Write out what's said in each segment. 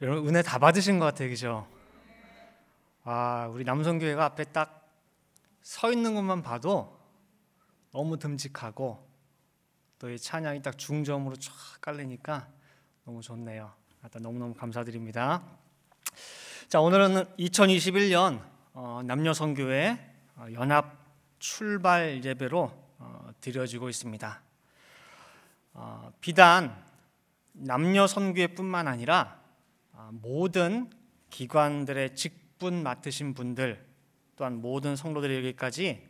여러분 은혜 다 받으신 것 같아요, 그죠? 우리 남성교회가 앞에 딱 서 있는 것만 봐도 너무 듬직하고 또 이 찬양이 딱 중점으로 쫙 깔리니까 너무 좋네요. 일단 너무너무 감사드립니다. 자, 오늘은 2021년 남녀선교회 연합 출발 예배로 드려지고 있습니다. 비단 남녀선교회뿐만 아니라 모든 기관들의 직분 맡으신 분들 또한 모든 성도들에게까지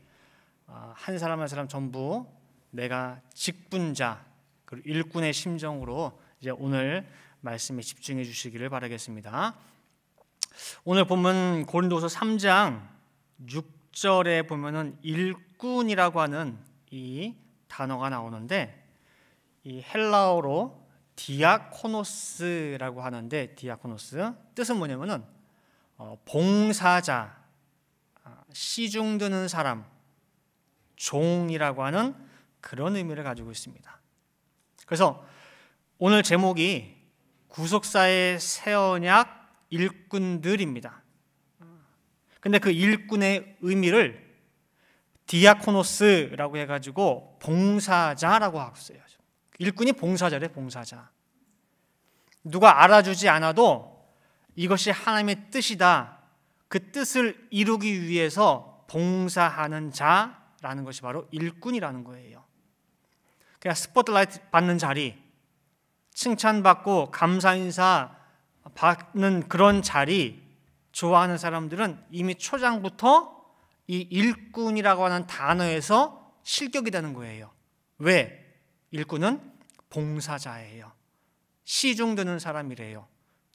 한 사람 한 사람 전부 내가 직분자 그리고 일꾼의 심정으로 이제 오늘 말씀에 집중해 주시기를 바라겠습니다. 오늘 본문 고린도서 3장 6절에 보면은 일꾼이라고 하는 이 단어가 나오는데 이 헬라어로 디아코노스라고 하는데 디아코노스 뜻은 뭐냐면은 봉사자, 시중 드는 사람, 종이라고 하는 그런 의미를 가지고 있습니다. 그래서 오늘 제목이 구속사의 새 언약 일꾼들입니다. 근데 그 일꾼의 의미를 디아코노스라고 해가지고 봉사자라고 하고 있어요. 일꾼이 봉사자래, 봉사자. 누가 알아주지 않아도 이것이 하나님의 뜻이다. 그 뜻을 이루기 위해서 봉사하는 자라는 것이 바로 일꾼이라는 거예요. 그냥 스포트라이트 받는 자리, 칭찬받고 감사 인사 받는 그런 자리 좋아하는 사람들은 이미 초장부터 이 일꾼이라고 하는 단어에서 실격이 되는 거예요. 왜? 일꾼은 봉사자예요. 시중 드는 사람이래요.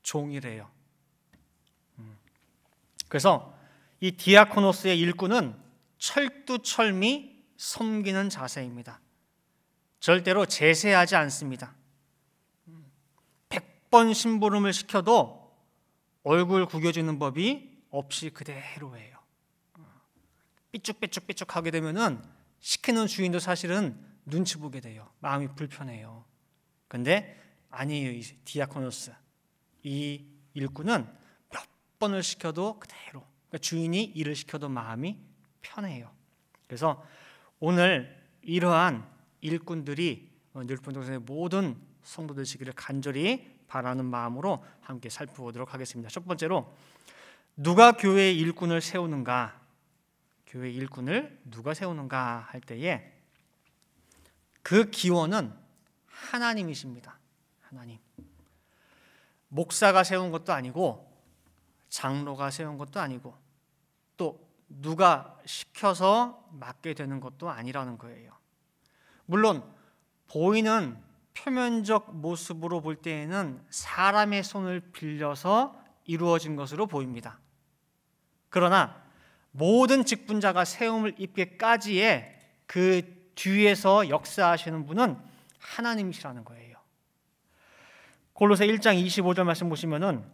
종이래요. 그래서 이 디아코노스의 일꾼은 철두철미 섬기는 자세입니다. 절대로 제세하지 않습니다. 100번 심부름을 시켜도 얼굴 구겨지는 법이 없이 그대로예요. 삐쭉삐쭉 하게 되면은 시키는 주인도 사실은 눈치 보게 돼요. 마음이 불편해요. 근데 아니에요. 이 디아코노스, 이 일꾼은 몇 번을 시켜도 그대로, 그러니까 주인이 일을 시켜도 마음이 편해요. 그래서 오늘 이러한 일꾼들이 늘분동산의 모든 성도들 되시기를 간절히 바라는 마음으로 함께 살펴보도록 하겠습니다. 첫 번째로 누가 교회의 일꾼을 세우는가? 교회의 일꾼을 누가 세우는가 할 때에 그 기원은 하나님이십니다. 하나님. 목사가 세운 것도 아니고 장로가 세운 것도 아니고 또 누가 시켜서 맡게 되는 것도 아니라는 거예요. 물론 보이는 표면적 모습으로 볼 때에는 사람의 손을 빌려서 이루어진 것으로 보입니다. 그러나 모든 직분자가 세움을 입게까지의 그 뒤에서 역사하시는 분은 하나님이시라는 거예요. 골로새 1장 25절 말씀 보시면은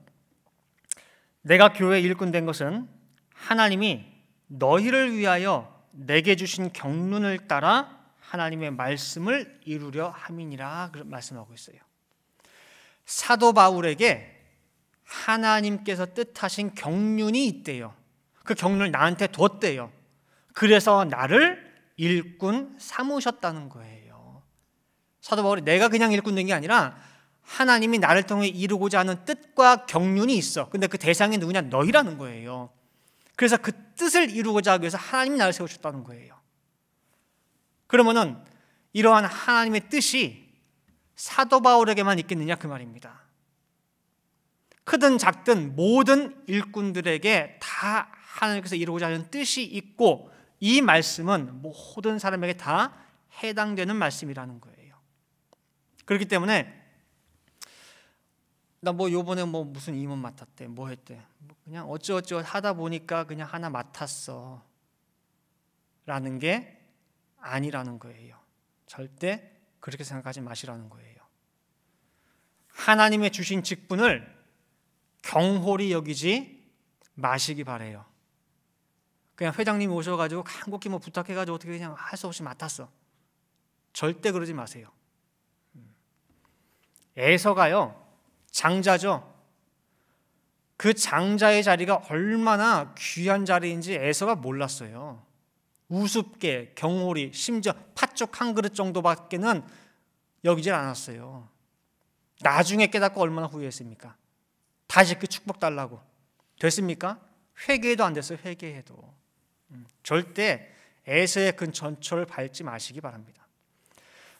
내가 교회 일꾼 된 것은 하나님이 너희를 위하여 내게 주신 경륜을 따라 하나님의 말씀을 이루려 함이니라 말씀하고 있어요. 사도 바울에게 하나님께서 뜻하신 경륜이 있대요. 그 경륜을 나한테 뒀대요. 그래서 나를 일꾼 삼으셨다는 거예요. 사도 바울이 내가 그냥 일꾼 된 게 아니라 하나님이 나를 통해 이루고자 하는 뜻과 경륜이 있어. 근데 그 대상이 누구냐? 너희라는 거예요. 그래서 그 뜻을 이루고자 하기 위해서 하나님이 나를 세우셨다는 거예요. 그러면은 이러한 하나님의 뜻이 사도 바울에게만 있겠느냐 그 말입니다. 크든 작든 모든 일꾼들에게 다 하나님께서 이루고자 하는 뜻이 있고 이 말씀은 모든 사람에게 다 해당되는 말씀이라는 거예요. 그렇기 때문에 나 요번에 무슨 임원 맡았대, 뭐 했대, 그냥 어쩌어쩌 하다 보니까 그냥 하나 맡았어 라는 게 아니라는 거예요. 절대 그렇게 생각하지 마시라는 거예요. 하나님의 주신 직분을 경홀히 여기지 마시기 바래요. 그냥 회장님이 오셔가지고 간곡히 부탁해가지고 어떻게 그냥 할 수 없이 맡았어. 절대 그러지 마세요. 에서가요, 장자죠. 그 장자의 자리가 얼마나 귀한 자리인지 에서가 몰랐어요. 우습게, 경홀히, 심지어 팥죽 한 그릇 정도밖에는 여기질 않았어요. 나중에 깨닫고 얼마나 후회했습니까? 다시 그 축복 달라고. 됐습니까? 회개해도 안 됐어요. 회개해도. 절대 에서의 그 전철을 밟지 마시기 바랍니다.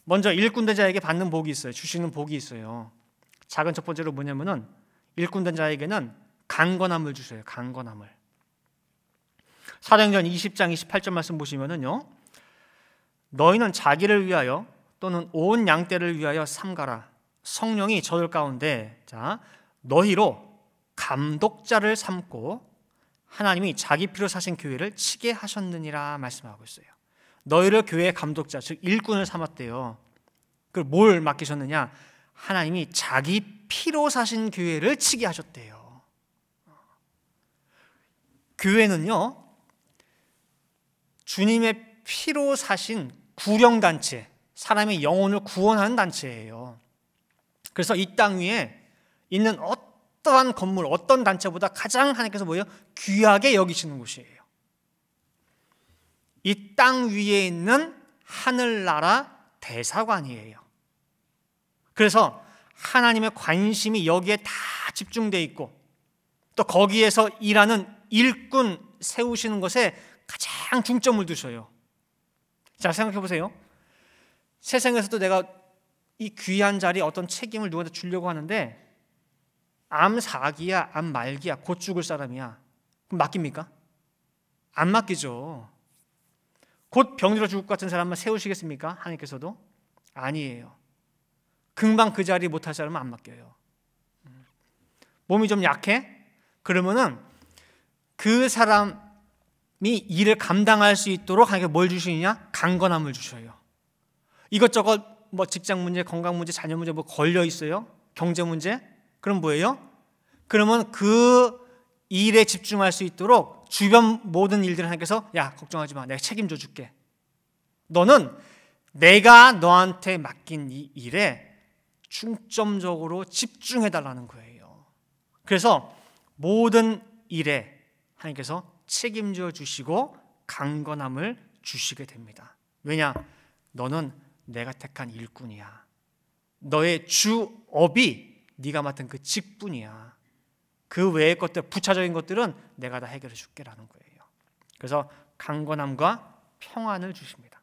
먼저 일꾼 된 자에게 받는 복이 있어요. 주시는 복이 있어요. 작은 첫 번째로 뭐냐면은 일꾼 된 자에게는 강건함을 주셔요. 강건함을. 사도행전 20장 28절 말씀 보시면은요, 너희는 자기를 위하여 또는 온 양떼를 위하여 삼가라. 성령이 저들 가운데 너희로 감독자를 삼고 하나님이 자기 피로 사신 교회를 치게 하셨느니라 말씀하고 있어요. 너희를 교회의 감독자, 즉 일꾼을 삼았대요. 그걸 뭘 맡기셨느냐? 하나님이 자기 피로 사신 교회를 치게 하셨대요. 교회는요, 주님의 피로 사신 구령단체, 사람의 영혼을 구원하는 단체예요. 그래서 이 땅 위에 있는 어떠한 건물, 어떤 단체보다 가장 하나님께서 뭐예요? 귀하게 여기시는 곳이에요. 이 땅 위에 있는 하늘나라 대사관이에요. 그래서 하나님의 관심이 여기에 다 집중되어 있고 또 거기에서 일하는 일꾼 세우시는 것에 가장 중점을 두셔요. 자, 생각해 보세요. 세상에서도 내가 이 귀한 자리에 어떤 책임을 누구한테 주려고 하는데 암 사기야, 암 말기야, 곧 죽을 사람이야. 그럼 맡깁니까? 안 맡기죠. 곧 병들어 죽을 것 같은 사람만 세우시겠습니까? 하나님께서도? 아니에요. 금방 그 자리 못할 사람은 안 맡겨요. 몸이 좀 약해? 그러면은 그 사람이 일을 감당할 수 있도록 하나님께 뭘 주시느냐? 강건함을 주셔요. 이것저것 뭐 직장 문제, 건강 문제, 자녀 문제 뭐 걸려 있어요? 경제 문제? 그럼 뭐예요? 그러면 그 일에 집중할 수 있도록 주변 모든 일들을 하나님께서 야, 걱정하지 마. 내가 책임져 줄게. 너는 내가 너한테 맡긴 이 일에 중점적으로 집중해 달라는 거예요. 그래서 모든 일에 하나님께서 책임져 주시고 강건함을 주시게 됩니다. 왜냐? 너는 내가 택한 일꾼이야. 너의 주업이 네가 맡은 그 직분이야. 그 외의 것들, 부차적인 것들은 내가 다 해결해 줄게라는 거예요. 그래서 강건함과 평안을 주십니다.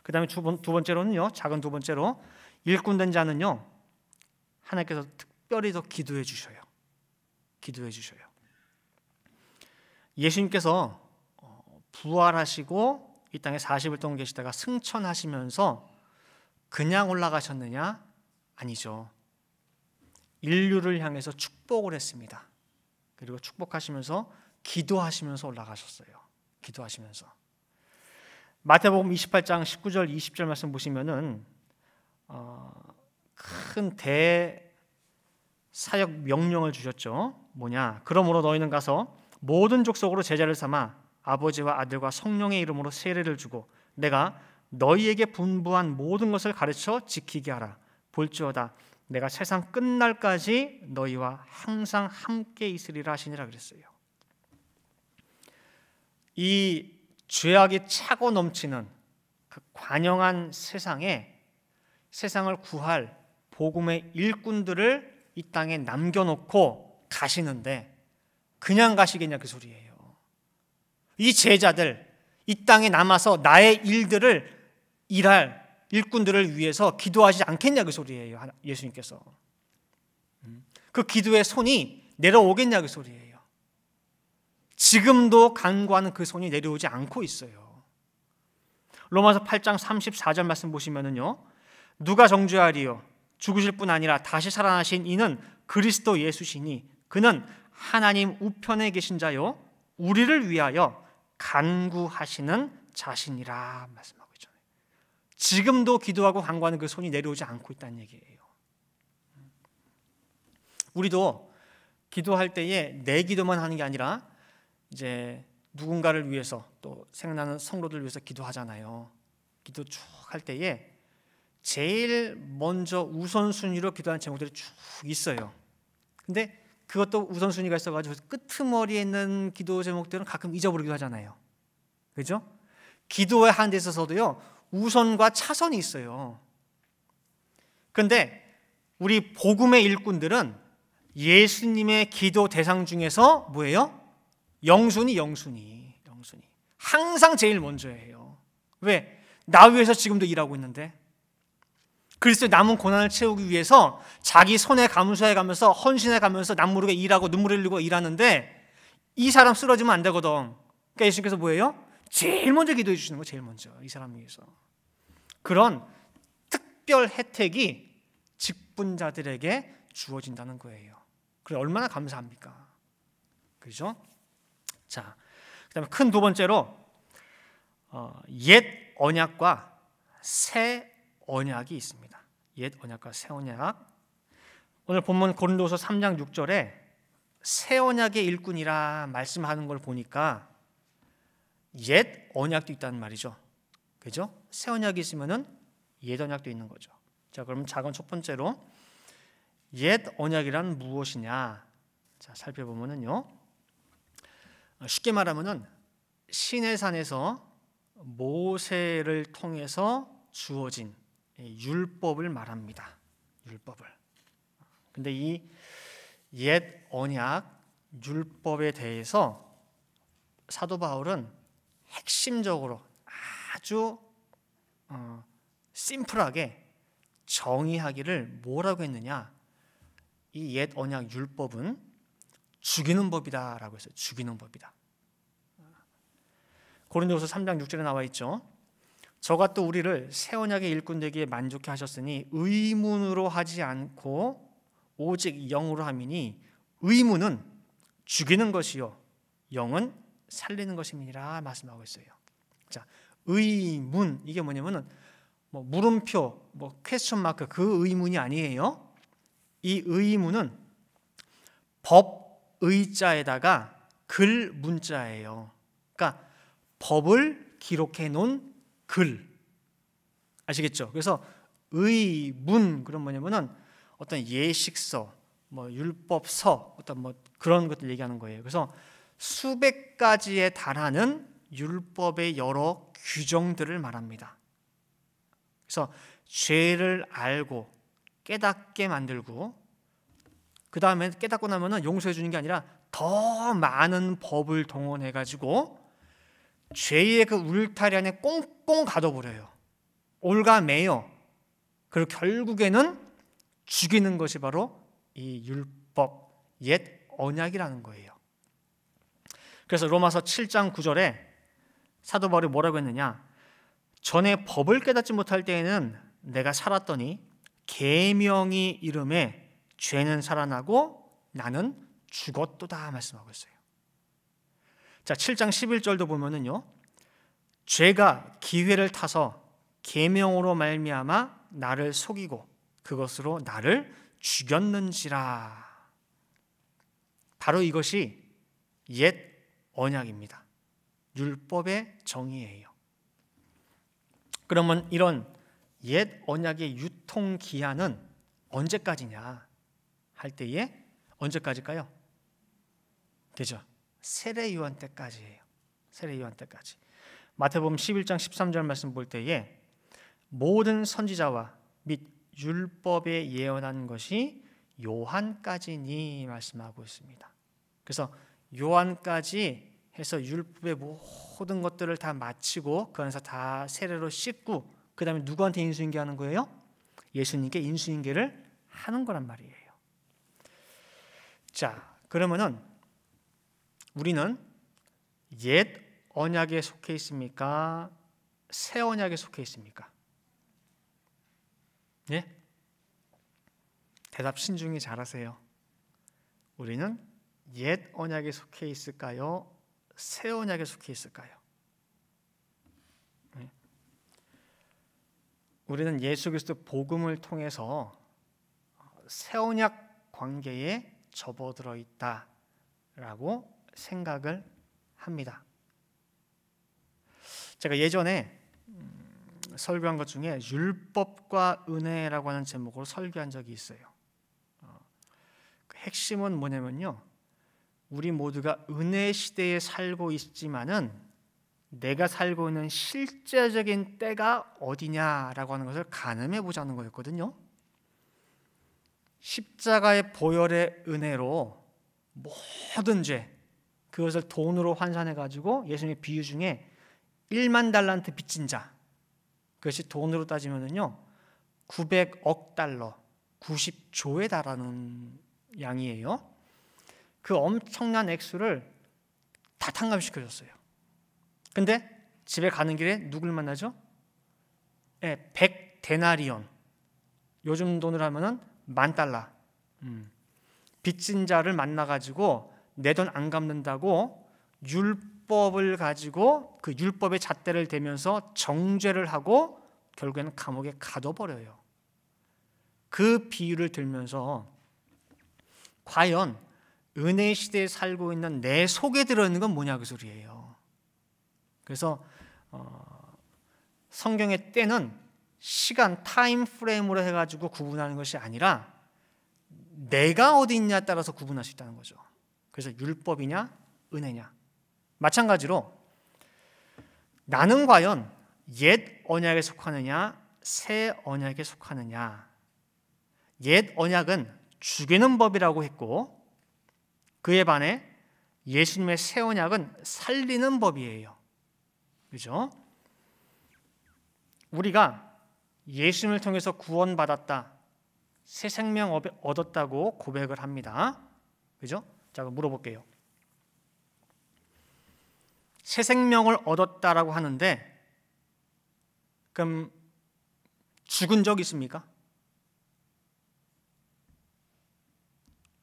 그 다음에 두 번째로는요, 작은 두 번째로 일꾼 된 자는요, 하나님께서 특별히 더 기도해 주셔요. 기도해 주셔요. 예수님께서 부활하시고 이 땅에 40일 동안 계시다가 승천하시면서 그냥 올라가셨느냐? 아니죠. 인류를 향해서 축복을 했습니다. 그리고 축복하시면서 기도하시면서 올라가셨어요. 기도하시면서. 마태복음 28장 19절 20절 말씀 보시면은 큰 대사역 명령을 주셨죠. 뭐냐? 그러므로 너희는 가서 모든 족속으로 제자를 삼아 아버지와 아들과 성령의 이름으로 세례를 주고 내가 너희에게 분부한 모든 것을 가르쳐 지키게 하라. 볼지어다 내가 세상 끝날까지 너희와 항상 함께 있으리라 하시니라 그랬어요. 이 죄악이 차고 넘치는 그 관영한 세상에 세상을 구할 복음의 일꾼들을 이 땅에 남겨놓고 가시는데 그냥 가시겠냐 그 소리예요. 이 제자들 이 땅에 남아서 나의 일들을 일할 일꾼들을 위해서 기도하지 않겠냐 그 소리예요. 예수님께서. 그 기도의 손이 내려오겠냐 그 소리예요. 지금도 간구하는 그 손이 내려오지 않고 있어요. 로마서 8장 34절 말씀 보시면은요, 누가 정죄하리요? 죽으실 뿐 아니라 다시 살아나신 이는 그리스도 예수시니 그는 하나님 우편에 계신 자요 우리를 위하여 간구하시는 자신이라 말씀하고 있잖아요. 지금도 기도하고 간구하는 그 손이 내려오지 않고 있다는 얘기예요. 우리도 기도할 때에 내 기도만 하는 게 아니라 이제 누군가를 위해서 또 생각나는 성도들을 위해서 기도하잖아요. 기도 쭉 할 때에 제일 먼저 우선순위로 기도하는 제목들이 쭉 있어요. 근데 그것도 우선순위가 있어가지고 끄트머리에 있는 기도 제목들은 가끔 잊어버리기도 하잖아요. 그죠? 기도에 하는 데 있어서도요, 우선과 차선이 있어요. 그런데 우리 복음의 일꾼들은 예수님의 기도 대상 중에서 뭐예요? 영순위. 항상 제일 먼저 해요. 왜? 나 위해서 지금도 일하고 있는데, 그리스도의 남은 고난을 채우기 위해서 자기 손에 감수해 가면서 헌신해 가면서 남 모르게 일하고 눈물 흘리고 일하는데, 이 사람 쓰러지면 안 되거든. 그러니까 예수님께서 뭐예요? 제일 먼저 기도해 주시는 거, 제일 먼저 이 사람 위해서. 그런 특별 혜택이 직분자들에게 주어진다는 거예요. 그래, 얼마나 감사합니까? 그죠? 자, 그다음에 큰 두 번째로 옛 언약과 새 언약이 있습니다. 옛 언약과 새 언약. 오늘 본문 고린도서 3장 6절에 새 언약의 일꾼이라 말씀하는 걸 보니까 옛 언약도 있다는 말이죠. 그죠? 새 언약이 있으면은 옛 언약도 있는 거죠. 자, 그럼 작은 첫 번째로 옛 언약이란 무엇이냐? 자, 살펴보면은요. 쉽게 말하면은 시내산에서 모세를 통해서 주어진 율법을 말합니다. 율법을. 근데 이 옛 언약 율법에 대해서 사도 바울은 핵심적으로 아주 심플하게 정의하기를 뭐라고 했느냐? 이 옛 언약 율법은 죽이는 법이다라고 했어요. 죽이는 법이다. 고린도서 3장 6절에 나와 있죠. 저가 또 우리를 새 언약의 일꾼 되기에 만족해 하셨으니 의문으로 하지 않고 오직 영으로 함이니 의문은 죽이는 것이요 영은 살리는 것임이니라 말씀하고 있어요. 자, 의문 이게 뭐냐면은 뭐 물음표, 뭐 퀘스천 마크 그 의문이 아니에요. 이 의문은 법 의자에다가 글 문자예요. 그러니까 법을 기록해 놓은 글. 아시겠죠? 그래서 의문 그런 뭐냐면은 어떤 예식서, 뭐 율법서, 어떤 뭐 그런 것들 얘기하는 거예요. 그래서 수백 가지에 달하는 율법의 여러 규정들을 말합니다. 그래서 죄를 알고 깨닫게 만들고 그 다음에 깨닫고 나면은 용서해 주는 게 아니라 더 많은 법을 동원해 가지고 죄의 그 울타리 안에 꽁꽁 가둬버려요. 올가매요. 그리고 결국에는 죽이는 것이 바로 이 율법, 옛 언약이라는 거예요. 그래서 로마서 7장 9절에 사도 바울이 뭐라고 했느냐? 전에 법을 깨닫지 못할 때에는 내가 살았더니 계명이 이름에 죄는 살아나고 나는 죽었도다 말씀하고 있어요. 자, 7장 11절도 보면은요. 죄가 기회를 타서 계명으로 말미암아 나를 속이고 그것으로 나를 죽였는지라. 바로 이것이 옛 언약입니다. 율법의 정의예요. 그러면 이런 옛 언약의 유통 기한은 언제까지냐 할 때에 언제까지일까요? 그죠? 세례 요한 때까지예요. 세례 요한 때까지. 마태복음 11장 13절 말씀 볼 때에 모든 선지자와 및 율법에 예언한 것이 요한까지니 말씀하고 있습니다. 그래서 요한까지 해서 율법의 모든 것들을 다 마치고 그 안에서 다 세례로 씻고 그 다음에 누구한테 인수인계하는 거예요? 예수님께 인수인계를 하는 거란 말이에요. 자, 그러면은 우리는 옛 언약에 속해 있습니까? 새 언약에 속해 있습니까? 예? 대답 신중히 잘하세요. 우리는 옛 언약에 속해 있을까요? 새 언약에 속해 있을까요? 예? 우리는 예수 그리스도 복음을 통해서 새 언약 관계에 접어들어 있다라고 생각을 합니다. 제가 예전에 설교한 것 중에 율법과 은혜라고 하는 제목으로 설교한 적이 있어요. 핵심은 뭐냐면요, 우리 모두가 은혜 시대에 살고 있지만은 내가 살고 있는 실제적인 때가 어디냐라고 하는 것을 가늠해 보자는 거였거든요. 십자가의 보혈의 은혜로 모든 죄, 그것을 돈으로 환산해 가지고 예수님의 비유 중에 1만 달란트 빚진 자, 그것이 돈으로 따지면은요 900억 달러, 90조에 달하는 양이에요. 그 엄청난 액수를 다 탕감시켜줬어요. 근데 집에 가는 길에 누굴 만나죠? 100데나리온, 요즘 돈으로 하면은 10,000달러. 빚진 자를 만나가지고 내 돈 안 갚는다고 율법을 가지고 그 율법의 잣대를 대면서 정죄를 하고 결국에는 감옥에 가둬버려요. 그 비유를 들면서 과연 은혜 시대에 살고 있는 내 속에 들어있는 건 뭐냐 그 소리예요. 그래서 성경의 때는 시간, 타임 프레임으로 해가지고 구분하는 것이 아니라 내가 어디 있냐에 따라서 구분할 수 있다는 거죠. 그래서 율법이냐 은혜냐. 마찬가지로 나는 과연 옛 언약에 속하느냐 새 언약에 속하느냐. 옛 언약은 죽이는 법이라고 했고 그에 반해 예수님의 새 언약은 살리는 법이에요. 그죠? 우리가 예수님을 통해서 구원받았다, 새 생명 얻었다고 고백을 합니다. 그죠? 자, 물어볼게요. 새 생명을 얻었다라고 하는데 그럼 죽은 적 있습니까?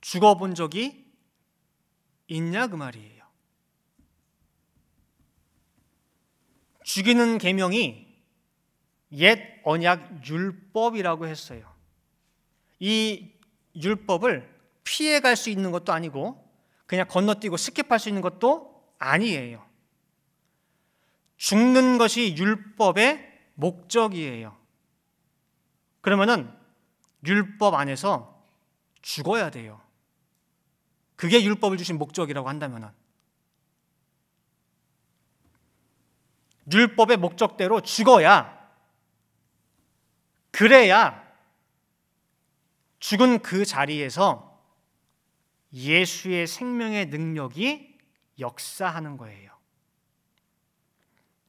죽어본 적이 있냐 그 말이에요. 죽이는 계명이 옛 언약 율법이라고 했어요. 이 율법을 피해갈 수 있는 것도 아니고 그냥 건너뛰고 스킵할 수 있는 것도 아니에요. 죽는 것이 율법의 목적이에요. 그러면은 율법 안에서 죽어야 돼요. 그게 율법을 주신 목적이라고 한다면은 율법의 목적대로 죽어야, 그래야 죽은 그 자리에서 예수의 생명의 능력이 역사하는 거예요.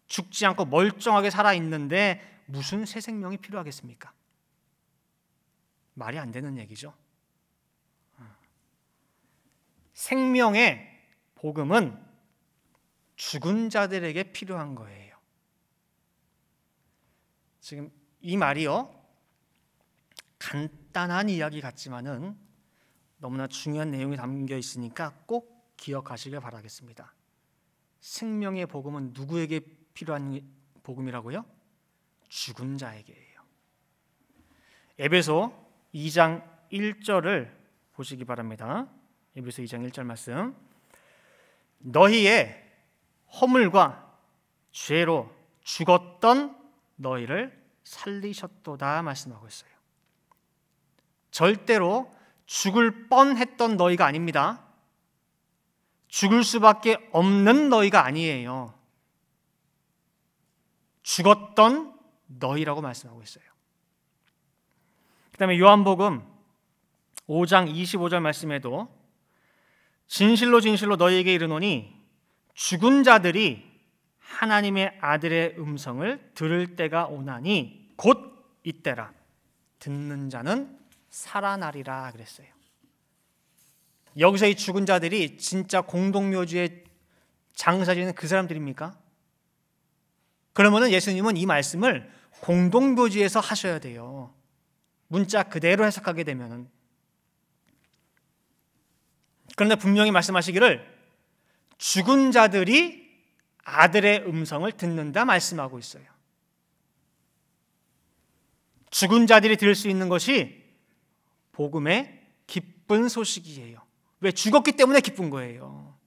죽지 않고 멀쩡하게 살아있는데 무슨 새 생명이 필요하겠습니까? 말이 안 되는 얘기죠. 생명의 복음은 죽은 자들에게 필요한 거예요. 지금 이 말이요, 간단한 이야기 같지만은 너무나 중요한 내용이 담겨 있으니까 꼭 기억하시길 바라겠습니다. 생명의 복음은 누구에게 필요한 복음이라고요? 죽은 자에게예요. 에베소 2장 1절을 보시기 바랍니다. 에베소 2장 1절 말씀. 너희의 허물과 죄로 죽었던 너희를 살리셨도다 말씀하고 있어요. 절대로 죽을 뻔했던 너희가 아닙니다. 죽을 수밖에 없는 너희가 아니에요. 죽었던 너희라고 말씀하고 있어요. 그 다음에 요한복음 5장 25절 말씀에도 진실로 진실로 너희에게 이르노니 죽은 자들이 하나님의 아들의 음성을 들을 때가 오나니 곧 이때라. 듣는 자는 살아나리라 그랬어요. 여기서 이 죽은 자들이 진짜 공동묘지에 장사지는 그 사람들입니까? 그러면은 예수님은 이 말씀을 공동묘지에서 하셔야 돼요. 문자 그대로 해석하게 되면은. 그런데 분명히 말씀하시기를 죽은 자들이 아들의 음성을 듣는다 말씀하고 있어요. 죽은 자들이 들을 수 있는 것이 복음의 기쁜 소식이에요. 왜? 죽었기 때문에 기쁜 거예요.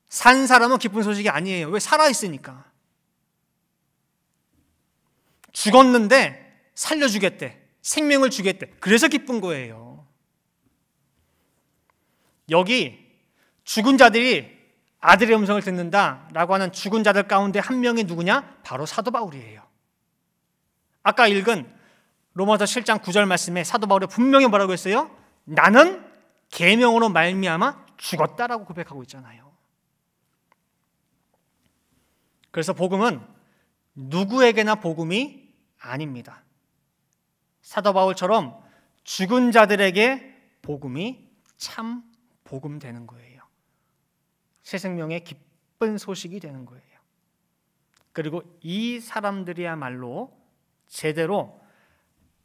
산 사람은 기쁜 소식이 아니에요. 왜? 살아있으니까. 죽었는데 살려주겠대. 생명을 주겠대. 그래서 기쁜 거예요. 여기 죽은 자들이 아들의 음성을 듣는다라고 하는 죽은 자들 가운데 한 명이 누구냐? 바로 사도 바울이에요. 아까 읽은 로마서 7장 9절 말씀에 사도 바울이 분명히 뭐라고 했어요? 나는 계명으로 말미암아 죽었다라고 고백하고 있잖아요. 그래서 복음은 누구에게나 복음이 아닙니다. 사도 바울처럼 죽은 자들에게 복음이 참 복음 되는 거예요. 새 생명의 기쁜 소식이 되는 거예요. 그리고 이 사람들이야말로 제대로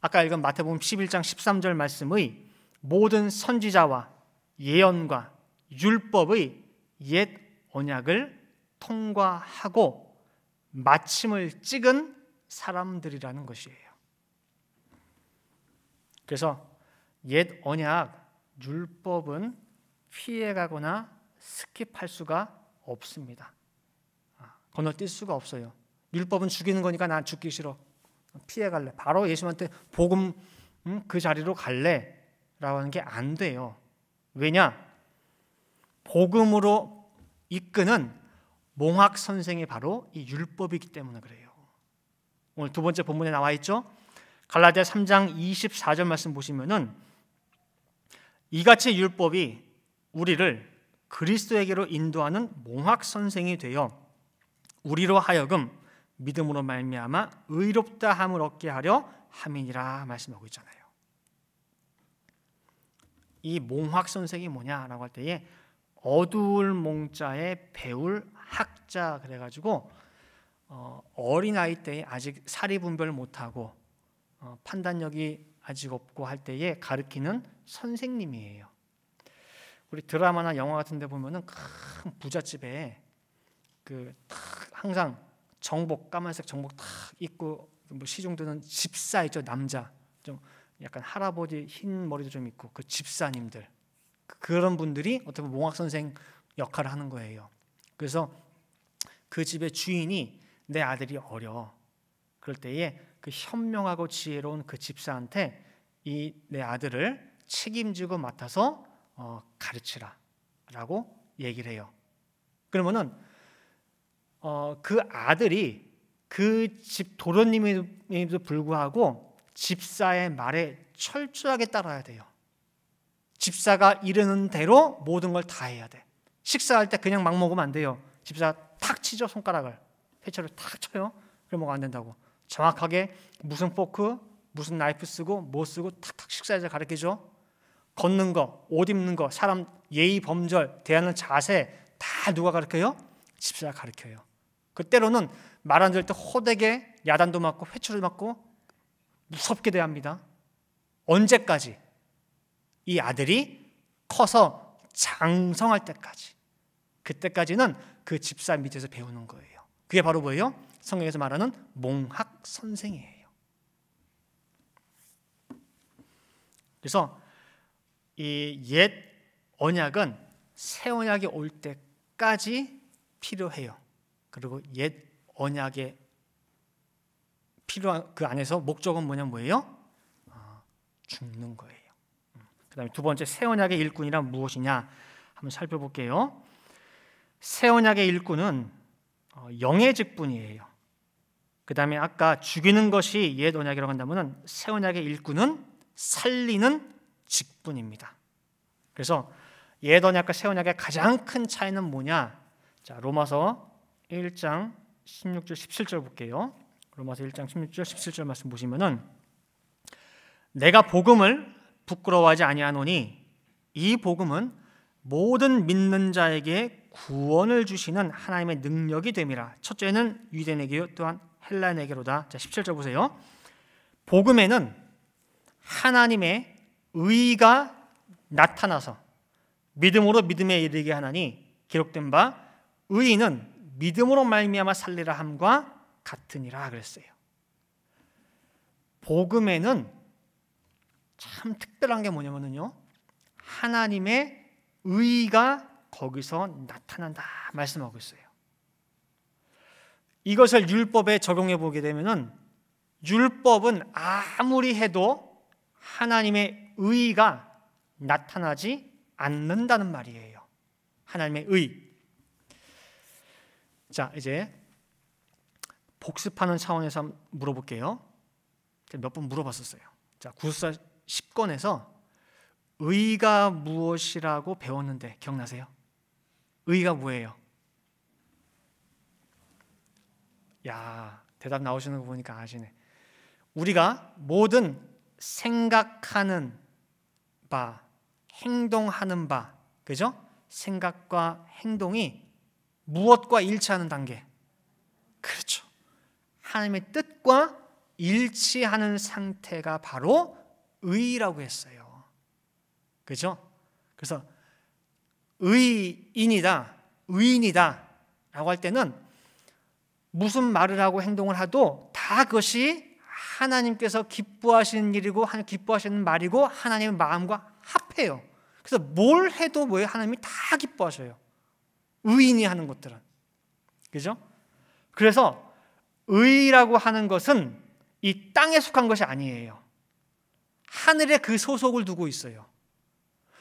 아까 읽은 마태복음 11장 13절 말씀의 모든 선지자와 예언과 율법의 옛 언약을 통과하고 마침을 찍은 사람들이라는 것이에요. 그래서 옛 언약, 율법은 피해가거나 스킵할 수가 없습니다. 건너뛸 수가 없어요. 율법은 죽이는 거니까 난 죽기 싫어. 피해갈래. 바로 예수님한테 복음 그 자리로 갈래. 라고 하는 게 안 돼요. 왜냐? 복음으로 이끄는 몽학 선생이 바로 이 율법이기 때문에 그래요. 오늘 두 번째 본문에 나와 있죠. 갈라디아 3장 24절 말씀 보시면은 이같이 율법이 우리를 그리스도에게로 인도하는 몽학 선생이 되어 우리로 하여금 믿음으로 말미암아 의롭다 함을 얻게 하려 함이니라 말씀하고 있잖아요. 이 몽학 선생이 뭐냐라고 할 때에 어두울 몽자에 배울 학자 그래가지고 어린아이 때에 아직 사리 분별 못하고 판단력이 아직 없고 할 때에 가르치는 선생님이에요. 우리 드라마나 영화 같은 데 보면은 큰 부잣집에 항상 정복, 까만색 정복 탁 입고 뭐 시중 드는 집사 있죠. 남자 좀 약간 할아버지 흰 머리도 좀 있고 그 집사님들 그런 분들이 어떻게 보면 몽학 선생 역할을 하는 거예요. 그래서 그 집의 주인이 내 아들이 어려. 그럴 때에 그 현명하고 지혜로운 그 집사한테 이 내 아들을 책임지고 맡아서 가르치라라고 얘기를 해요. 그러면은 그 아들이 그 집 도련님에도 불구하고 집사의 말에 철저하게 따라야 돼요. 집사가 이르는 대로 모든 걸 다 해야 돼. 식사할 때 그냥 막 먹으면 안 돼요. 집사가 탁 치죠. 손가락을 회초를 탁 쳐요. 그럼 먹으면 안 된다고. 정확하게 무슨 포크, 무슨 나이프 쓰고 뭐 쓰고 탁탁 식사해서 가르치죠. 걷는 거, 옷 입는 거, 사람 예의 범절, 대하는 자세 다 누가 가르쳐요? 집사가 가르쳐요. 그 때로는 말 안 들을 때 호되게 야단도 맞고 회초를 맞고 무섭게 대합니다. 언제까지? 이 아들이 커서 장성할 때까지. 그때까지는 그 집사 밑에서 배우는 거예요. 그게 바로 뭐예요? 성경에서 말하는 몽학 선생이에요. 그래서 이 옛 언약은 새 언약이 올 때까지 필요해요. 그리고 옛 언약에 필요한 그 안에서 목적은 뭐예요? 죽는 거예요. 그 다음에 두 번째 새 언약의 일꾼이란 무엇이냐 한번 살펴볼게요. 새 언약의 일꾼은 영의 직분이에요. 그 다음에 아까 죽이는 것이 옛 언약이라고 한다면 새 언약의 일꾼은 살리는 직분입니다. 그래서 옛 언약과 새 언약의 가장 큰 차이는 뭐냐? 자, 로마서 1장 16절 17절 볼게요. 로마서 1장 16절 17절 말씀 보시면은 내가 복음을 부끄러워하지 아니하노니 이 복음은 모든 믿는 자에게 구원을 주시는 하나님의 능력이 됨이라. 첫째는 유대인에게요 또한 헬라인에게로다. 자, 17절 보세요. 복음에는 하나님의 의가 나타나서 믿음으로 믿음에 이르게 하나니 기록된 바 의인은 믿음으로 말미암아 살리라 함과 같으니라 그랬어요. 복음에는 참 특별한 게 뭐냐면요, 하나님의 의가 거기서 나타난다 말씀하고 있어요. 이것을 율법에 적용해 보게 되면은 율법은 아무리 해도 하나님의 의가 나타나지 않는다는 말이에요. 하나님의 의. 자, 이제 복습하는 차원에서 물어볼게요. 몇 번 물어봤었어요. 자, 구술사 10권에서 의가 무엇이라고 배웠는데 기억나세요? 의가 뭐예요? 야, 대답 나오시는 거 보니까 아시네. 우리가 모든 생각하는 바, 행동하는 바, 그죠? 생각과 행동이 무엇과 일치하는 단계? 그렇죠. 하나님의 뜻과 일치하는 상태가 바로 의라고 했어요. 그죠? 그래서 의인이다, 의인이다 라고 할 때는 무슨 말을 하고 행동을 하도 다 그것이 하나님께서 기뻐하시는 일이고 하나님 기뻐하시는 말이고 하나님의 마음과 합해요. 그래서 뭘 해도 뭐예요? 하나님이 다 기뻐하셔요. 의인이 하는 것들은. 그죠? 그래서 의라고 하는 것은 이 땅에 속한 것이 아니에요. 하늘에 그 소속을 두고 있어요.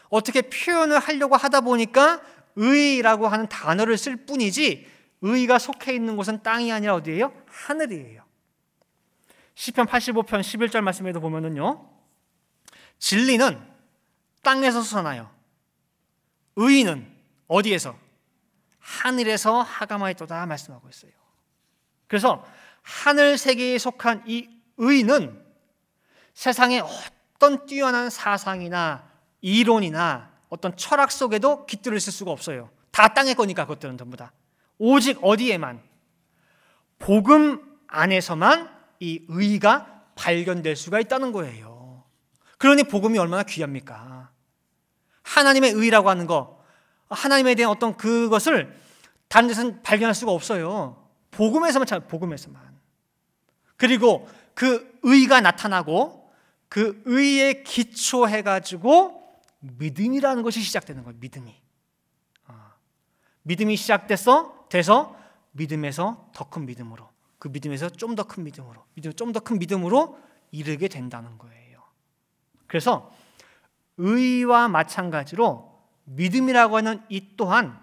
어떻게 표현을 하려고 하다 보니까 의라고 하는 단어를 쓸 뿐이지 의가 속해 있는 곳은 땅이 아니라 어디예요? 하늘이에요. 시편 85편 11절 말씀에도 보면은요, 진리는 땅에서 솟아나요. 의인은 어디에서? 하늘에서 하감하였도다 말씀하고 있어요. 그래서 하늘 세계에 속한 이 의는 세상의 어떤 뛰어난 사상이나 이론이나 어떤 철학 속에도 깃들어 있을 수가 없어요. 다 땅의 거니까 그것들은 전부 다. 오직 어디에만? 복음 안에서만 이 의가 발견될 수가 있다는 거예요. 그러니 복음이 얼마나 귀합니까? 하나님의 의라고 하는 거, 하나님에 대한 어떤 그것을 다른 데서는 발견할 수가 없어요. 복음에서만 찾아요. 복음에서만. 그리고 그 의가 나타나고 그 의에 기초해가지고 믿음이라는 것이 시작되는 거예요. 믿음이 시작돼서 믿음에서 더 큰 믿음으로, 그 믿음에서 좀 더 큰 믿음으로, 좀 더 큰 믿음으로 이르게 된다는 거예요. 그래서 의와 마찬가지로 믿음이라고 하는 이 또한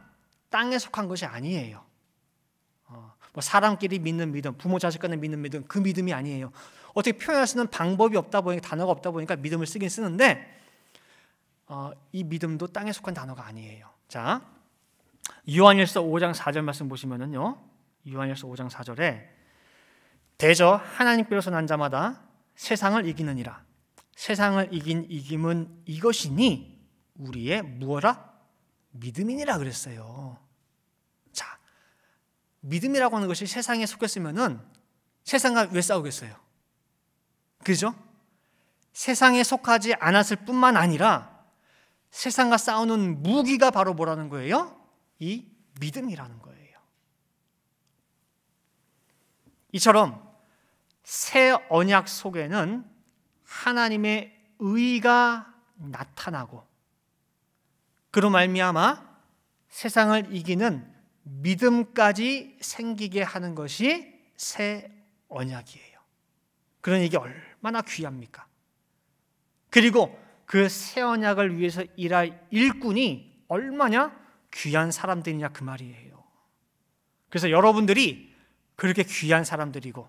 땅에 속한 것이 아니에요. 뭐 사람끼리 믿는 믿음, 부모 자식 간에 믿는 믿음, 그 믿음이 아니에요. 어떻게 표현할 수 있는 방법이 없다 보니까, 단어가 없다 보니까 믿음을 쓰긴 쓰는데 이 믿음도 땅에 속한 단어가 아니에요. 자, 요한일서 5장 4절 말씀 보시면은요, 요한일서 5장 4절에 대저 하나님께로서 난 자마다 세상을 이기느니라. 세상을 이긴 이김은 이것이니 우리의 무엇라? 믿음이니라 그랬어요. 자, 믿음이라고 하는 것이 세상에 속했으면은 세상과 왜 싸우겠어요? 그죠? 세상에 속하지 않았을 뿐만 아니라 세상과 싸우는 무기가 바로 뭐라는 거예요? 이 믿음이라는 거예요. 이처럼 새 언약 속에는 하나님의 의가 나타나고 그로 말미암아 세상을 이기는 믿음까지 생기게 하는 것이 새 언약이에요. 그러니 이게 얼마나 귀합니까? 그리고 그 새 언약을 위해서 일할 일꾼이 얼마나 귀한 사람들이냐 그 말이에요. 그래서 여러분들이 그렇게 귀한 사람들이고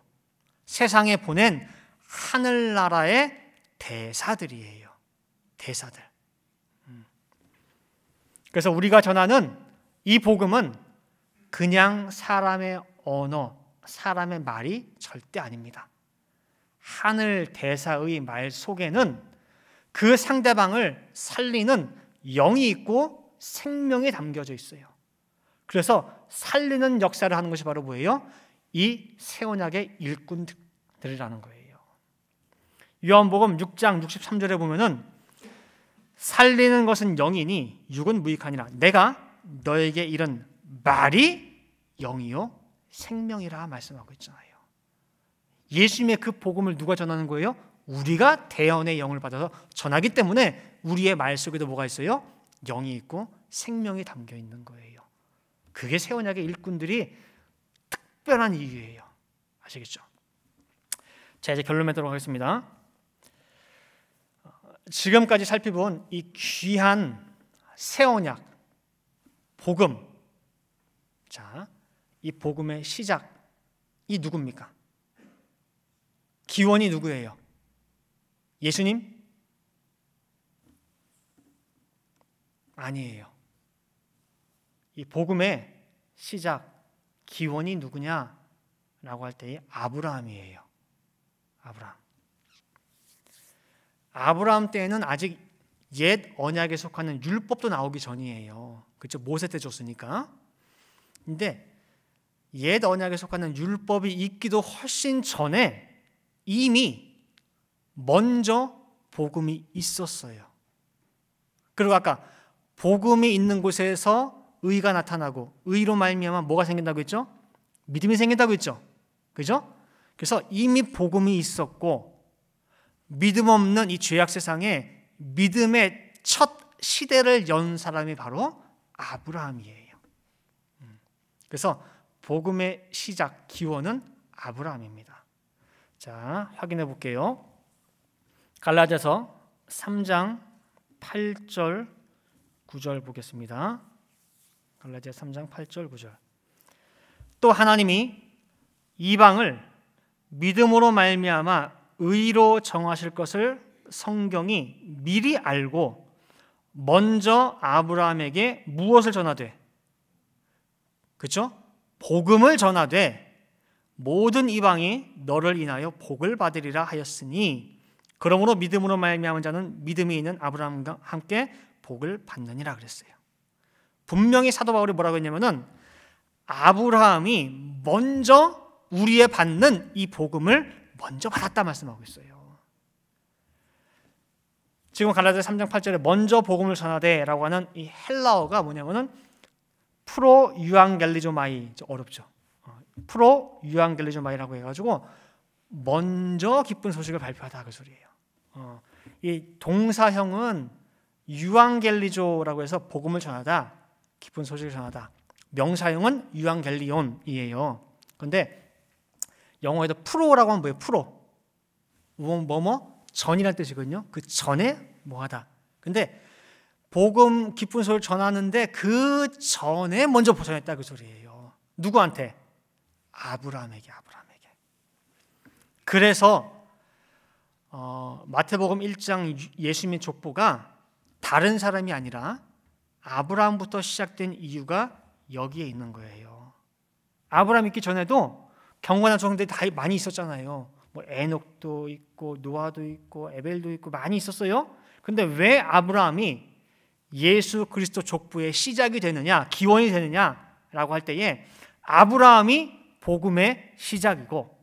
세상에 보낸 하늘나라의 대사들이에요. 대사들. 그래서 우리가 전하는 이 복음은 그냥 사람의 언어, 사람의 말이 절대 아닙니다. 하늘 대사의 말 속에는 그 상대방을 살리는 영이 있고 생명이 담겨져 있어요. 그래서 살리는 역사를 하는 것이 바로 뭐예요? 이 새 언약의 일꾼들이라는 거예요. 요한복음 6장 63절에 보면은 살리는 것은 영이니 육은 무익하니라. 내가 너에게 이른 말이 영이요 생명이라 말씀하고 있잖아요. 예수님의 그 복음을 누가 전하는 거예요? 우리가 대언의 영을 받아서 전하기 때문에 우리의 말 속에도 뭐가 있어요? 영이 있고 생명이 담겨 있는 거예요. 그게 새 언약의 일꾼들이 특별한 이유예요. 아시겠죠? 자, 이제 결론 맺도록 하겠습니다. 지금까지 살펴본 이 귀한 새 언약, 복음. 자, 이 복음의 시작이 누굽니까? 기원이 누구예요? 예수님? 아니에요. 이 복음의 시작, 기원이 누구냐라고 할 때 아브라함이에요. 아브라함 때에는 아직 옛 언약에 속하는 율법도 나오기 전이에요. 그렇죠? 모세 때 줬으니까. 근데 옛 언약에 속하는 율법이 있기도 훨씬 전에 이미 먼저 복음이 있었어요. 그리고 아까 복음이 있는 곳에서 의가 나타나고 의로 말미암아 뭐가 생긴다고 했죠? 믿음이 생긴다고 했죠. 그죠? 그래서 이미 복음이 있었고 믿음 없는 이 죄악 세상에 믿음의 첫 시대를 연 사람이 바로 아브라함이에요. 그래서 복음의 시작, 기원은 아브라함입니다. 자, 확인해 볼게요. 갈라디아서 3장 8절 9절 보겠습니다. 갈라디아 3장 8절 9절. 또 하나님이 이방을 믿음으로 말미암아 의로 정하실 것을 성경이 미리 알고 먼저 아브라함에게 무엇을 전하되? 그렇죠? 복음을 전하되 모든 이방이 너를 인하여 복을 받으리라 하였으니 그러므로 믿음으로 말미암은 자는 믿음이 있는 아브라함과 함께 복을 받느니라 그랬어요. 분명히 사도 바울이 뭐라고 했냐면은 아브라함이 먼저 우리의 받는 이 복음을 먼저 받았다 말씀하고 있어요. 지금 갈라디아 3장 8절에 먼저 복음을 전하되라고 하는 이 헬라어가 뭐냐면은 프로 유앙겔리조마이, 어렵죠. 프로 유앙겔리조마이라고 해가지고 먼저 기쁜 소식을 발표하다 그 소리예요. 이 동사형은 유앙겔리조라고 해서 복음을 전하다, 기쁜 소식을 전하다. 명사형은 유앙겔리온이에요. 그런데 영어에도 프로라고 하면 뭐예요? 프로. 뭐뭐 전이란 뜻이거든요. 그 전에 뭐하다. 근데 복음 기쁜 소리를 전하는데 그 전에 먼저 전했다 그 소리예요. 누구한테? 아브라함에게. 그래서 마태복음 1장 예수님의 족보가 다른 사람이 아니라 아브라함부터 시작된 이유가 여기에 있는 거예요. 아브라함 있기 전에도 경건한 조상들이 다 많이 있었잖아요. 뭐 에녹도 있고 노아도 있고 에벨도 있고 많이 있었어요. 근데 왜 아브라함이 예수 그리스도 족보의 시작이 되느냐, 기원이 되느냐라고 할 때에 아브라함이 복음의 시작이고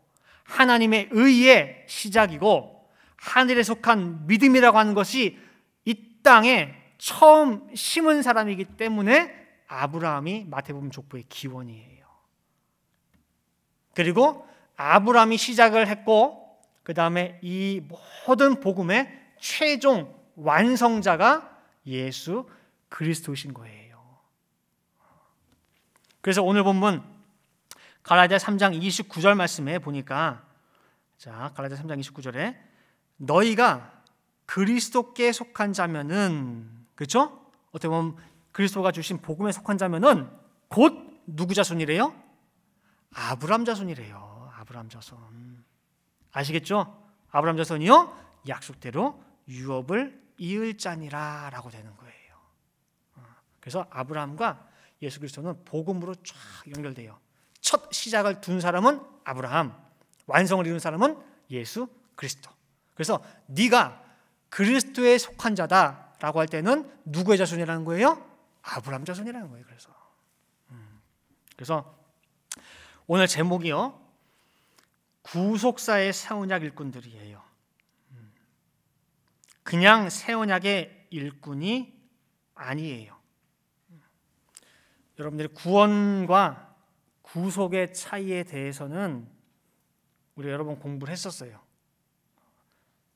하나님의 의의 시작이고 하늘에 속한 믿음이라고 하는 것이 이 땅에 처음 심은 사람이기 때문에 아브라함이 마태복음 족보의 기원이에요. 그리고 아브라함이 시작을 했고 그 다음에 이 모든 복음의 최종 완성자가 예수 그리스도이신 거예요. 그래서 오늘 본문 갈라디아 3장 29절 말씀에 보니까 자, 갈라디아 3장 29절에 너희가 그리스도께 속한 자면은 그렇죠? 어떻게 보면 그리스도가 주신 복음에 속한 자면은 곧 누구 자손이래요? 아브라함 자손이래요. 아브라함 자손. 아시겠죠? 아브라함 자손이요? 약속대로 유업을 이을 자니라 라고 되는 거예요. 그래서 아브라함과 예수 그리스도는 복음으로 쫙 연결돼요. 첫 시작을 둔 사람은 아브라함, 완성을 이룬 사람은 예수 그리스도. 그래서 네가 그리스도에 속한 자다라고 할 때는 누구의 자손이라는 거예요? 아브라함 자손이라는 거예요. 그래서 오늘 제목이요, 구속사의 새 언약 일꾼들이에요. 그냥 새 언약의 일꾼이 아니에요. 여러분들이 구원과 구속의 차이에 대해서는 우리 여러 번 공부를 했었어요.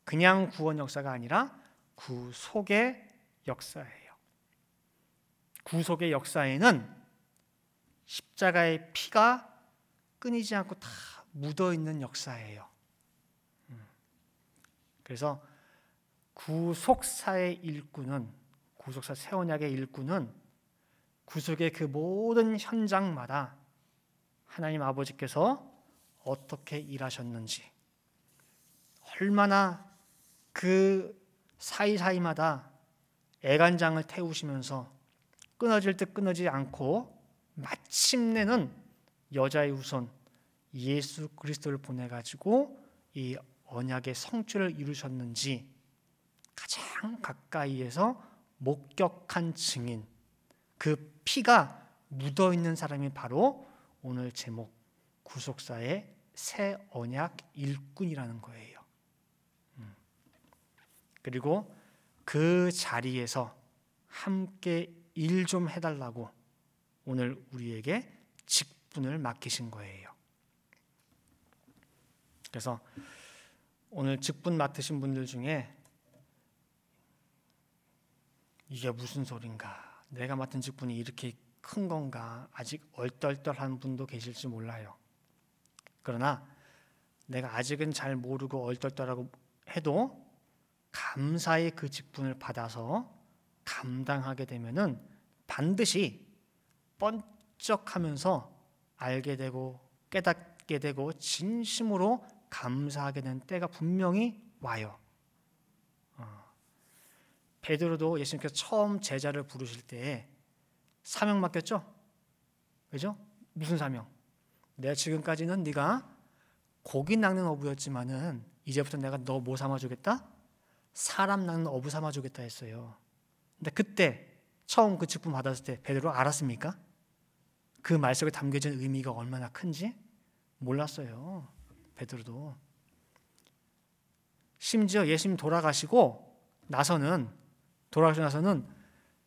그냥 구원 역사가 아니라 구속의 역사예요. 구속의 역사에는 십자가의 피가 끊이지 않고 다 묻어있는 역사예요. 그래서 구속사의 일꾼은 구속사 새 언약의 일꾼은 구속의 그 모든 현장마다 하나님 아버지께서 어떻게 일하셨는지, 얼마나 그 사이사이마다 애간장을 태우시면서 끊어질 듯 끊어지지 않고 마침내는 여자의 후손 예수 그리스도를 보내가지고 이 언약의 성취를 이루셨는지 가장 가까이에서 목격한 증인, 그 피가 묻어있는 사람이 바로 오늘 제목 구속사의 새 언약 일꾼이라는 거예요. 그리고 그 자리에서 함께 일 좀 해달라고 오늘 우리에게 직분을 맡기신 거예요. 그래서 오늘 직분 맡으신 분들 중에 이게 무슨 소린가, 내가 맡은 직분이 이렇게 큰 건가, 아직 얼떨떨한 분도 계실지 몰라요. 그러나 내가 아직은 잘 모르고 얼떨떨하고 해도 감사의 그 직분을 받아서 감당하게 되면은 반드시 번쩍하면서 알게 되고 깨닫게 되고 진심으로 감사하게 되는 때가 분명히 와요. 베드로도 예수님께서 처음 제자를 부르실 때에 사명 맡겼죠? 그죠? 무슨 사명? 내가 지금까지는 네가 고기 낚는 어부였지만은 이제부터 내가 너 뭐 삼아주겠다? 사람 낚는 어부 삼아주겠다 했어요. 근데 그때 처음 그 직분 받았을 때 베드로 알았습니까? 그 말 속에 담겨진 의미가 얼마나 큰지 몰랐어요. 베드로도. 심지어 예수님 돌아가시고 나서는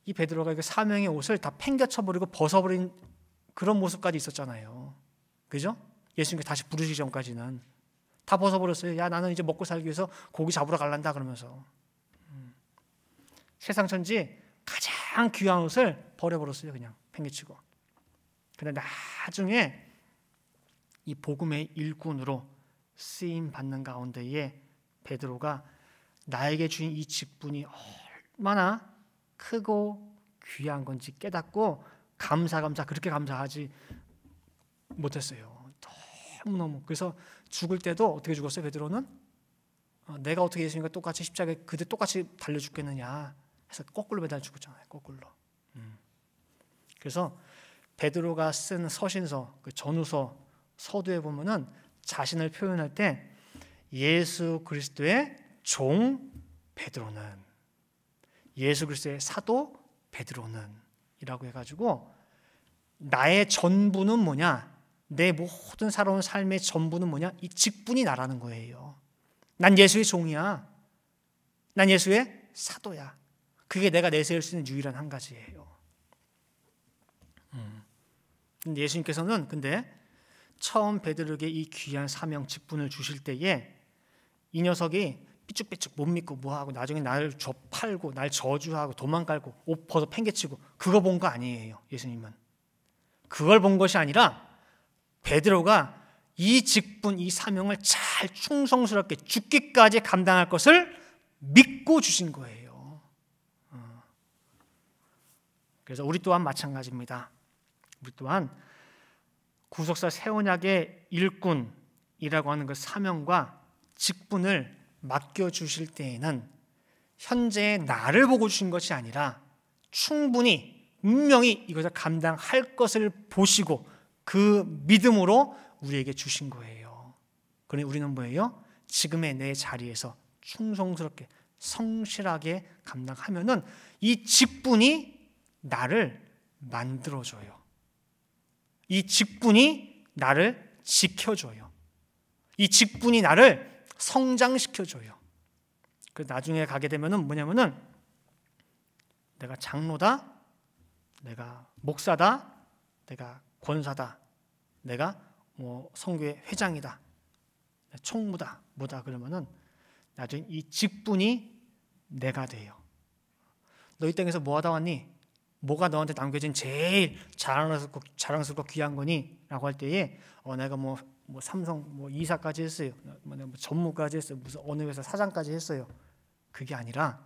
이 베드로가 그 사명의 옷을 다 팽개쳐버리고 벗어버린 그런 모습까지 있었잖아요. 그죠? 예수님께 다시 부르시기 전까지는 다 벗어버렸어요. 야, 나는 이제 먹고 살기 위해서 고기 잡으러 갈란다 그러면서. 세상 천지 가장 귀한 옷을 버려버렸어요. 그냥 팽개치고. 그런데 나중에 이 복음의 일꾼으로 쓰임 받는 가운데에 베드로가 나에게 주신 이 직분이 얼마나 크고 귀한 건지 깨닫고 감사 그렇게 감사하지 못했어요. 너무너무. 그래서 죽을 때도 어떻게 죽었어요? 베드로는 내가 어떻게 예수님과 똑같이 십자가에 그대 똑같이 달려 죽겠느냐 해서 거꾸로 매달 죽었잖아요. 거꾸로. 그래서 베드로가 쓴 서신서, 그 전후서, 서두에 보면은 자신을 표현할 때 예수 그리스도의 종 베드로는, 예수 그리스도의 사도 베드로는 이라고 해가지고 나의 전부는 뭐냐, 내 모든 살아온 삶의 전부는 뭐냐, 이 직분이 나라는 거예요. 난 예수의 종이야. 난 예수의 사도야. 그게 내가 내세울 수 있는 유일한 한 가지예요. 예수님께서는 근데 처음 베드로에게 이 귀한 사명 직분을 주실 때에 이 녀석이 삐죽삐죽 못 믿고 뭐하고 나중에 나를 팔고 날 저주하고 도망갈고 옷 벗어 팽개치고 그거 본 거 아니에요. 예수님은 그걸 본 것이 아니라 베드로가 이 직분, 이 사명을 잘 충성스럽게 죽기까지 감당할 것을 믿고 주신 거예요. 그래서 우리 또한 마찬가지입니다. 우리 또한 구속사 새 언약의 일꾼이라고 하는 그 사명과 직분을 맡겨주실 때에는 현재의 나를 보고 주신 것이 아니라 충분히 분명히 이것을 감당할 것을 보시고 그 믿음으로 우리에게 주신 거예요. 그러니 우리는 뭐예요? 지금의 내 자리에서 충성스럽게 성실하게 감당하면은 이 직분이 나를 만들어줘요. 이 직분이 나를 지켜줘요. 이 직분이 나를 성장시켜줘요. 그 나중에 가게 되면은 뭐냐면은 내가 장로다, 내가 목사다, 내가 권사다, 내가 뭐 성교회 회장이다, 총무다, 뭐다 그러면은 나중에 이 직분이 내가 돼요. 너 이 땅에서 뭐 하다 왔니? 뭐가 너한테 남겨진 제일 자랑스럽고 귀한 거니? 라고 할 때에 내가 뭐 삼성 뭐 이사까지 했어요. 뭐 전무까지 했어요. 무슨 어느 회사 사장까지 했어요. 그게 아니라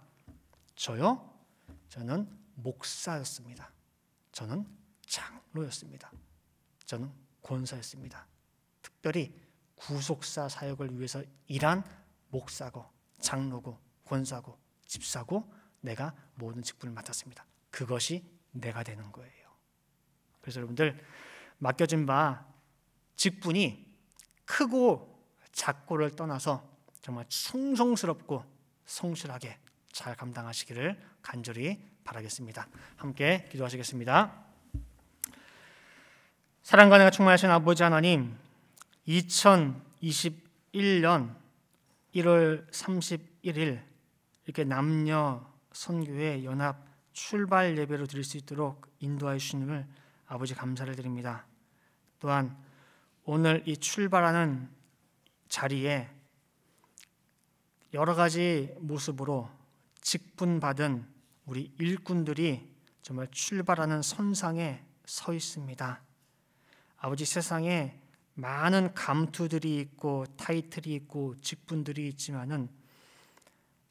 저요? 저는 목사였습니다. 저는 장로였습니다. 저는 권사였습니다. 특별히 구속사 사역을 위해서 일한 목사고 장로고 권사고 집사고 내가 모든 직분을 맡았습니다. 그것이 내가 되는 거예요. 그래서 여러분들 맡겨진 바 직분이 크고 작고를 떠나서 정말 충성스럽고 성실하게 잘 감당하시기를 간절히 바라겠습니다. 함께 기도하시겠습니다. 사랑과 은혜가 충만하신 아버지 하나님, 2021년 1월 31일 이렇게 남녀 선교회 연합 출발 예배로 드릴 수 있도록 인도하여 주심을 아버지 감사를 드립니다. 또한 오늘 이 출발하는 자리에 여러 가지 모습으로 직분받은 우리 일꾼들이 정말 출발하는 선상에 서 있습니다. 아버지, 세상에 많은 감투들이 있고 타이틀이 있고 직분들이 있지만은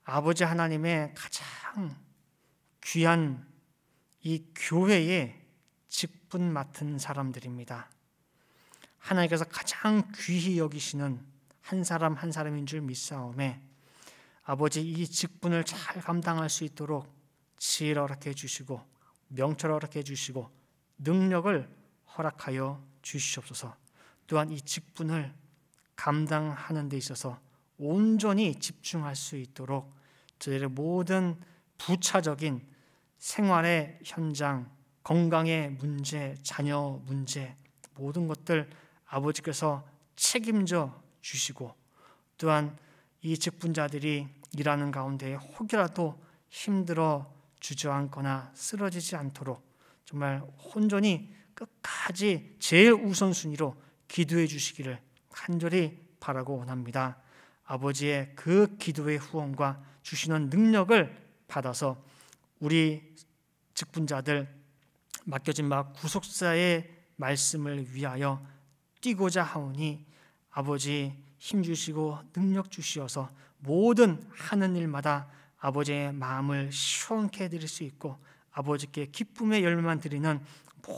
아버지 하나님의 가장 귀한 이 교회에 직분 맡은 사람들입니다. 하나님께서 가장 귀히 여기시는 한 사람 한 사람인 줄 믿사오매 아버지, 이 직분을 잘 감당할 수 있도록 지혜를 허락해 주시고 명철을 허락해 주시고 능력을 허락하여 주시옵소서. 또한 이 직분을 감당하는 데 있어서 온전히 집중할 수 있도록 저희의 모든 부차적인 생활의 현장, 건강의 문제, 자녀 문제, 모든 것들 아버지께서 책임져 주시고 또한 이 직분자들이 일하는 가운데 혹여라도 힘들어 주저앉거나 쓰러지지 않도록 정말 온전히 끝까지 제일 우선순위로 기도해 주시기를 간절히 바라고 원합니다. 아버지의 그 기도의 후원과 주시는 능력을 받아서 우리 직분자들 맡겨진 바 구속사의 말씀을 위하여 뛰고자 하오니 아버지 힘주시고 능력 주시어서 모든 하는 일마다 아버지의 마음을 시원케 해드릴 수 있고 아버지께 기쁨의 열매만 드리는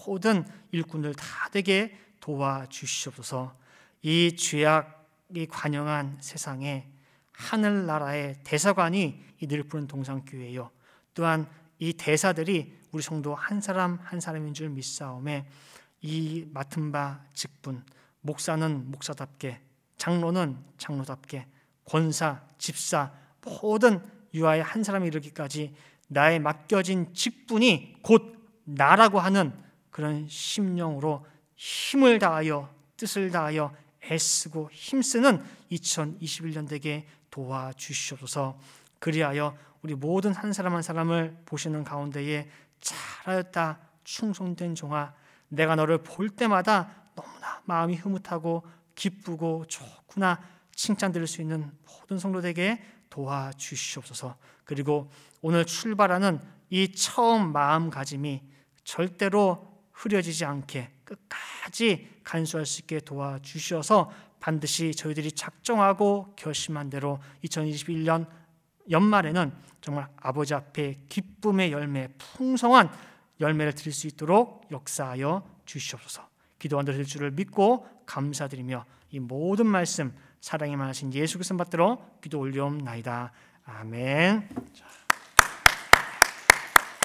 모든 일꾼들 다 되게 도와주시옵소서. 이 죄악이 관영한 세상에 하늘나라의 대사관이 이 늘푸른 동산교회요, 또한 이 대사들이 우리 성도 한 사람 한 사람인 줄 믿사오매 이 맡은 바 직분, 목사는 목사답게, 장로는 장로답게, 권사, 집사 모든 유아의 한 사람이 이르기까지 나의 맡겨진 직분이 곧 나라고 하는 그런 심령으로 힘을 다하여 뜻을 다하여 애쓰고 힘쓰는 2021년 되게 도와주시옵소서. 그리하여 우리 모든 한 사람 한 사람을 보시는 가운데에 잘하였다 충성된 종아, 내가 너를 볼 때마다 너무나 마음이 흐뭇하고 기쁘고 좋구나 칭찬 들을 수 있는 모든 성도들에게 도와주시옵소서. 그리고 오늘 출발하는 이 처음 마음가짐이 절대로 흐려지지 않게 끝까지 간수할 수 있게 도와주셔서 반드시 저희들이 작정하고 결심한 대로 2021년 연말에는 정말 아버지 앞에 기쁨의 열매, 풍성한 열매를 드릴 수 있도록 역사하여 주시옵소서. 기도한 대로 될 줄을 믿고 감사드리며 이 모든 말씀 사랑이 많으신 예수 그리스도 받들어 기도 올려옵나이다. 아멘.